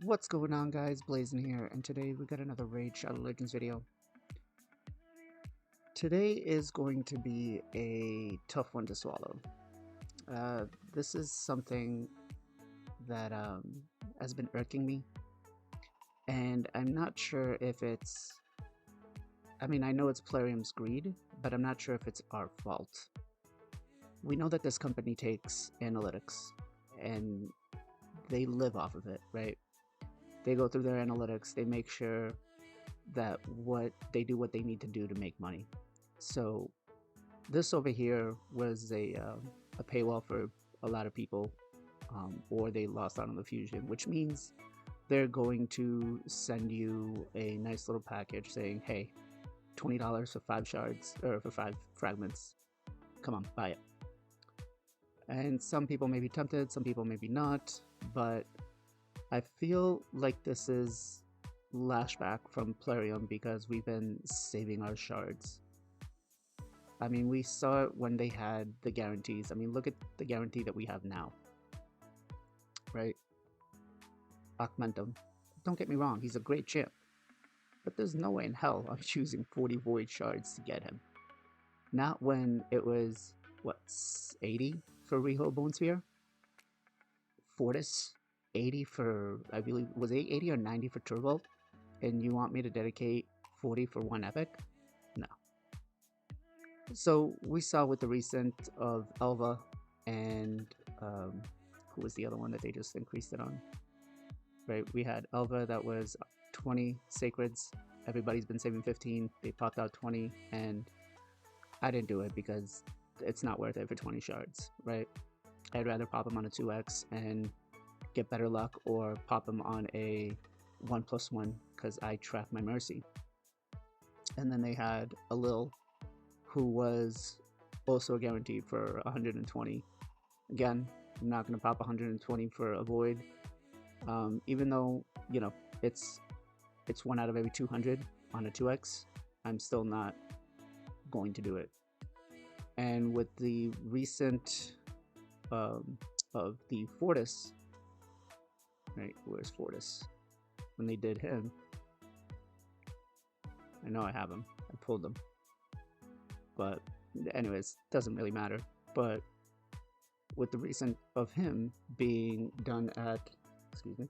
What's going on, guys? Blazing here, and today we got another Raid Shadow Legends video. Today is going to be a tough one to swallow. This is something that has been irking me, and I'm not sure if it's... I know it's Plarium's greed, but I'm not sure if it's our fault. We know that this company takes analytics, and they live off of it, right? They go through their analytics, they make sure that what they need to do to make money. So this over here was a paywall for a lot of people, or they lost out on the fusion, which means they're going to send you a nice little package saying, hey, $20 for 5 shards, or for 5 fragments, come on, buy it. And some people may be tempted, some people may be not, but I feel like this is lashback from Plarium because we've been saving our shards. I mean, we saw it when they had the guarantees. I mean, look at the guarantee that we have now, right? Augmentum. Don't get me wrong, he's a great champ, but there's no way in hell I'm choosing 40 void shards to get him. Not when it was, what, 80 for Riho Bone Sphere? Fortis? 80 for, I believe, was it 80 or 90 for Turbo? And you want me to dedicate 40 for one epic? No. So we saw with the recent of Elva and who was the other one that they just increased it on? Right, we had Elva that was 20 sacreds. Everybody's been saving 15. They popped out 20, and I didn't do it because it's not worth it for 20 shards, right? I'd rather pop them on a 2x and get better luck, or pop them on a 1+1 because I track my mercy. And then they had a Lil who was also guaranteed for 120. Again, I'm not going to pop 120 for a void, even though, you know, it's 1 out of every 200 on a 2x. I'm still not going to do it. And with the recent of the Fortis, right, where's Fortis? When they did him, I know I have him, I pulled him, but anyways, doesn't really matter. But with the recent of him being done at, excuse me,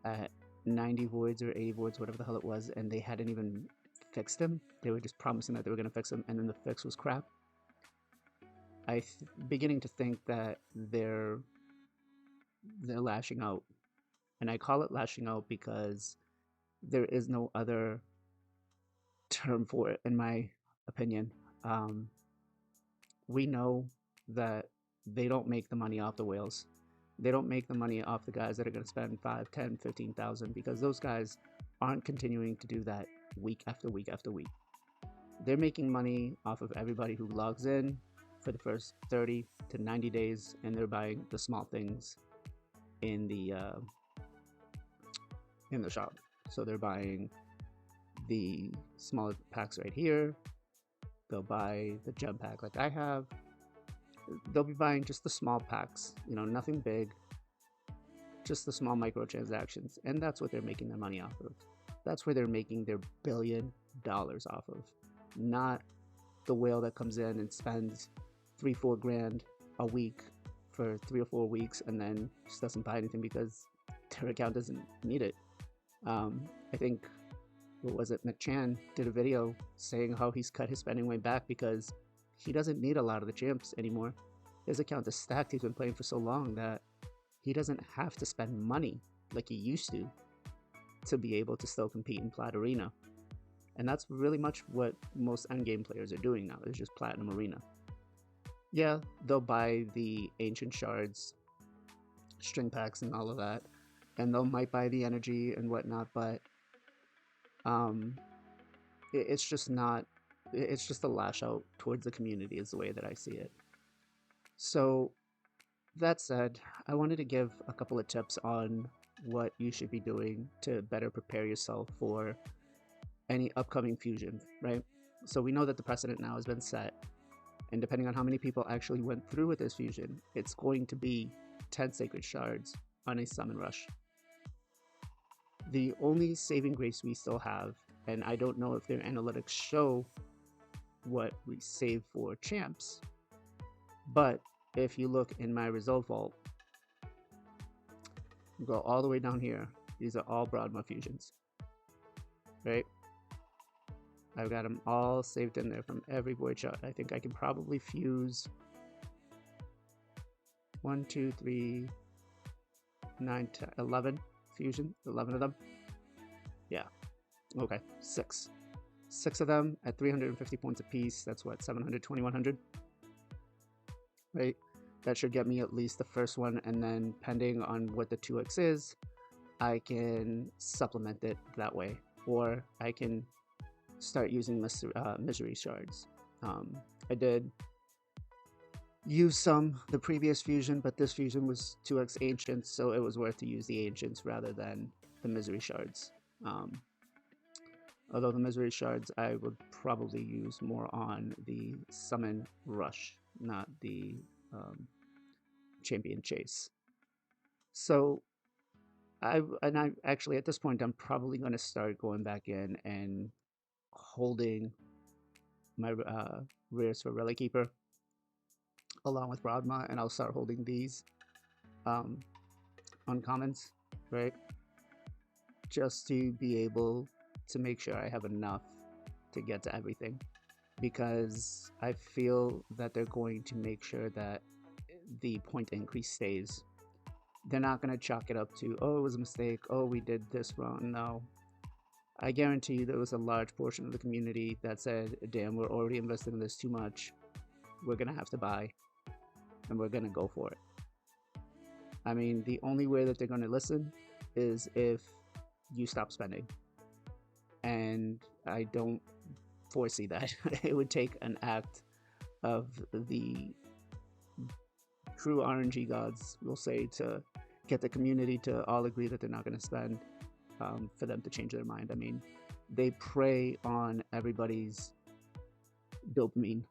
at 90 voids or 80 voids, whatever the hell it was, and they hadn't even fixed him. They were just promising that they were going to fix him, and then the fix was crap. I'm beginning to think that they're lashing out. And I call it lashing out because there is no other term for it, in my opinion. We know that they don't make the money off the whales. They don't make the money off the guys that are going to spend 5, 10, 15,000, because those guys aren't continuing to do that week after week after week. They're making money off of everybody who logs in for the first 30 to 90 days, and they're buying the small things in the shop. So they're buying the small packs right here. They'll buy the gem pack like I have. They'll be buying just the small packs, you know, nothing big, just the small microtransactions, and that's what they're making their money off of. That's where they're making their $1 billion off of, not the whale that comes in and spends 3-4 grand a week for 3 or 4 weeks and then just doesn't buy anything because their account doesn't need it. I think, what was it, McChan did a video saying how he's cut his spending way back because he doesn't need a lot of the champs anymore. His account is stacked. He's been playing for so long that he doesn't have to spend money like he used to be able to still compete in Plat Arena. And that's really much what most endgame players are doing now, is just Platinum Arena. Yeah, they'll buy the Ancient Shards, string packs and all of that, and they might buy the energy and whatnot, but it's just not, it's just a lash out towards the community is the way that I see it. So that said, I wanted to give a couple of tips on what you should be doing to better prepare yourself for any upcoming fusion, right? So we know that the precedent now has been set, and depending on how many people actually went through with this fusion, it's going to be 10 sacred shards on a summon rush. The only saving grace we still have, and I don't know if their analytics show what we save for champs, but if you look in my result vault, go all the way down here, these are all Broadma fusions, right? I've got them all saved in there from every void shot. I think I can probably fuse 1, 2, 3, 9, 10, 11 fusion, 11 of them. Yeah, okay, 6 of them at 350 points apiece. That's what, 700, 2100, right? That should get me at least the first one, and then depending on what the 2x is, I can supplement it that way, or I can start using misery shards. I did use some the previous fusion, but this fusion was 2x ancients, so it was worth to use the ancients rather than the misery shards. Although the misery shards I would probably use more on the summon rush, not the champion chase. So I actually at this point I'm probably going to start going back in and holding my rares for Relic Keeper along with Broadma, and I'll start holding these uncommons, right? Just to be able to make sure I have enough to get to everything, because I feel that they're going to make sure that the point increase stays. They're not going to chalk it up to, oh, it was a mistake, oh, we did this wrong. No, I guarantee you there was a large portion of the community that said, damn, we're already invested in this too much, we're going to have to buy, and we're going to go for it. I mean, the only way that they're going to listen is if you stop spending, and I don't foresee that. It would take an act of the true RNG gods, we'll say, to get the community to all agree that they're not going to spend for them to change their mind. I mean, they prey on everybody's dopamine.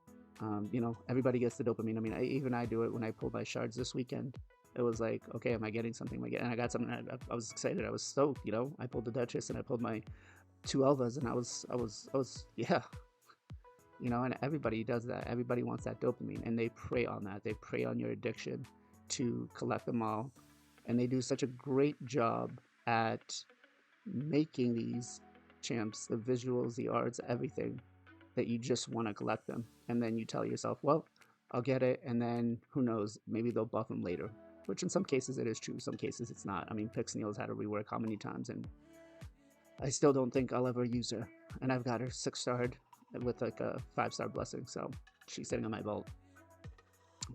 You know, everybody gets the dopamine. I mean, even I do it when I pulled my shards this weekend. It was like, okay, am I getting something? And I got something. I was excited. I was stoked. You know, I pulled the Duchess and I pulled my 2 Elvas, and I was yeah. You know, and everybody does that. Everybody wants that dopamine, and they prey on that. They prey on your addiction to collect them all, and they do such a great job at making these champs, the visuals, the arts, everything, that you just want to collect them. And then you tell yourself, well, I'll get it, and then who knows, maybe they'll buff them later, which in some cases it is true, some cases it's not. I mean, Pixneel's had to rework how many times, and I still don't think I'll ever use her, and I've got her 6-starred with like a 5-star blessing, so she's sitting on my vault.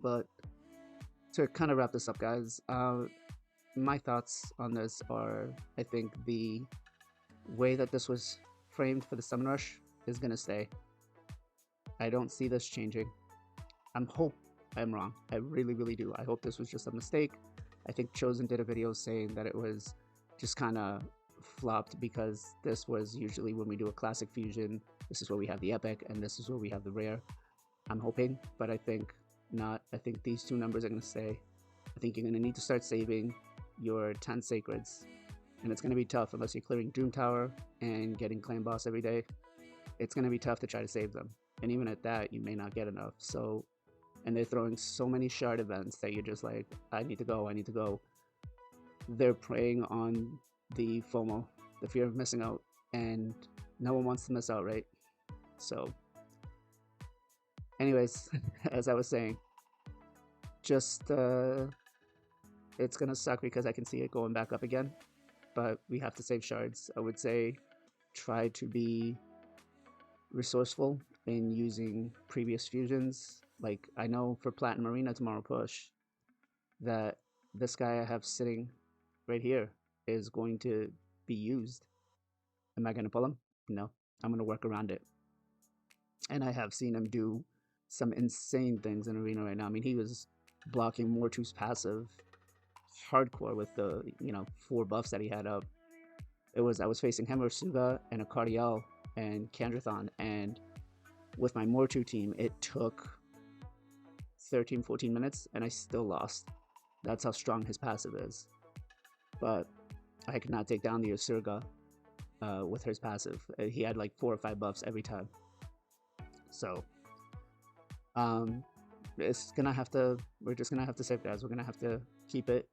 But to kind of wrap this up, guys, my thoughts on this are, I think the way that this was framed for the Summon Rush is going to stay. I don't see this changing. Hope I'm wrong. I really, really do. I hope this was just a mistake. I think Chosen did a video saying that it was just kind of flopped because this was usually when we do a classic fusion, this is where we have the epic, and this is where we have the rare. I'm hoping, but I think not. I think these 2 numbers are going to stay. I think you're going to need to start saving your 10 sacreds, and it's going to be tough unless you're clearing Doom Tower and getting Clan Boss every day. It's going to be tough to try to save them, and even at that, you may not get enough. So, and they're throwing so many shard events that you're just like, I need to go, I need to go. They're preying on the FOMO, the fear of missing out, and no one wants to miss out, right? So anyways, as I was saying, just it's gonna suck because I can see it going back up again, but we have to save shards. I would say try to be resourceful in using previous fusions. Like, I know for Platinum Arena tomorrow push that this guy I have sitting right here is going to be used. Am I going to pull him? No. I'm going to work around it. And I have seen him do some insane things in Arena right now. I mean, he was blocking Mortu's passive hardcore with the, 4 buffs that he had up. I was facing him or Suga and a Cardiel and Kandrathon, and with my Mortu team, it took 13-14 minutes and I still lost. That's how strong his passive is. But I could not take down the Usurga with his passive. He had like 4 or 5 buffs every time. So it's gonna have to. We're just gonna have to save, guys. We're gonna have to keep it.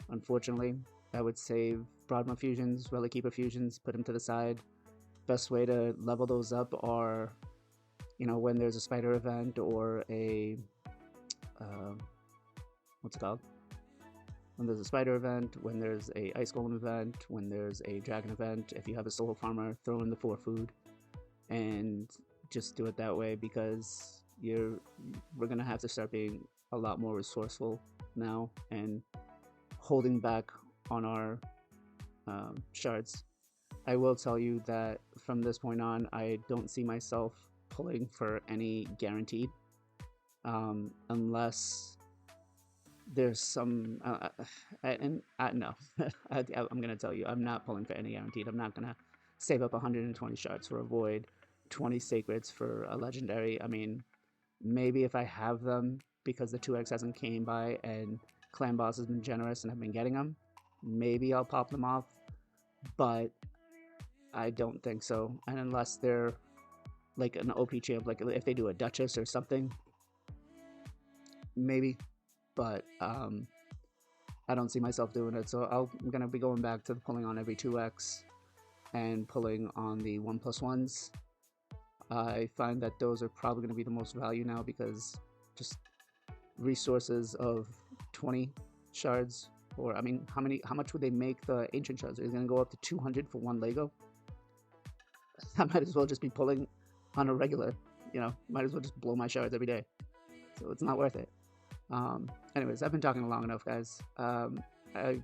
Unfortunately, I would save Broadma fusions, Relic Keeper fusions, put them to the side. Best way to level those up are, you know, when there's a spider event or a what's it called? When there's a spider event, when there's a ice golem event, when there's a dragon event. If you have a soul farmer, throw in the 4 food and just do it that way, because we're gonna have to start being a lot more resourceful now and holding back on our shards. I will tell you that from this point on, I don't see myself pulling for any guaranteed, unless there's some no. I'm gonna tell you, I'm not pulling for any guaranteed. I'm not gonna save up 120 shards for a void, 20 sacreds for a legendary. I mean, maybe if I have them because the 2x hasn't came by and clan boss has been generous and I've been getting them, maybe I'll pop them off, but I don't think so. And unless they're like an OP champ, like if they do a Duchess or something, maybe. But I don't see myself doing it. So I'm gonna be going back to the pulling on every 2x and pulling on the 1+1s. I find that those are probably going to be the most value now, because just resources of 20 shards, or I mean, how much would they make the ancient shards? Is it going to go up to 200 for 1 Lego? I might as well just be pulling on a regular, you know, might as well just blow my shards every day. So it's not worth it. Anyways, I've been talking long enough, guys.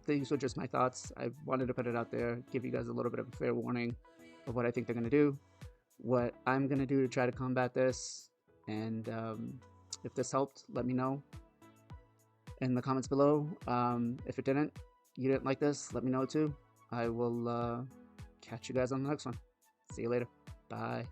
These were just my thoughts. I wanted to put it out there, give you guys a little bit of a fair warning of what I think they're going to do, what I'm going to do to try to combat this. And if this helped, let me know in the comments below. If it didn't, you didn't like this, let me know too. I will catch you guys on the next one. See you later. Bye.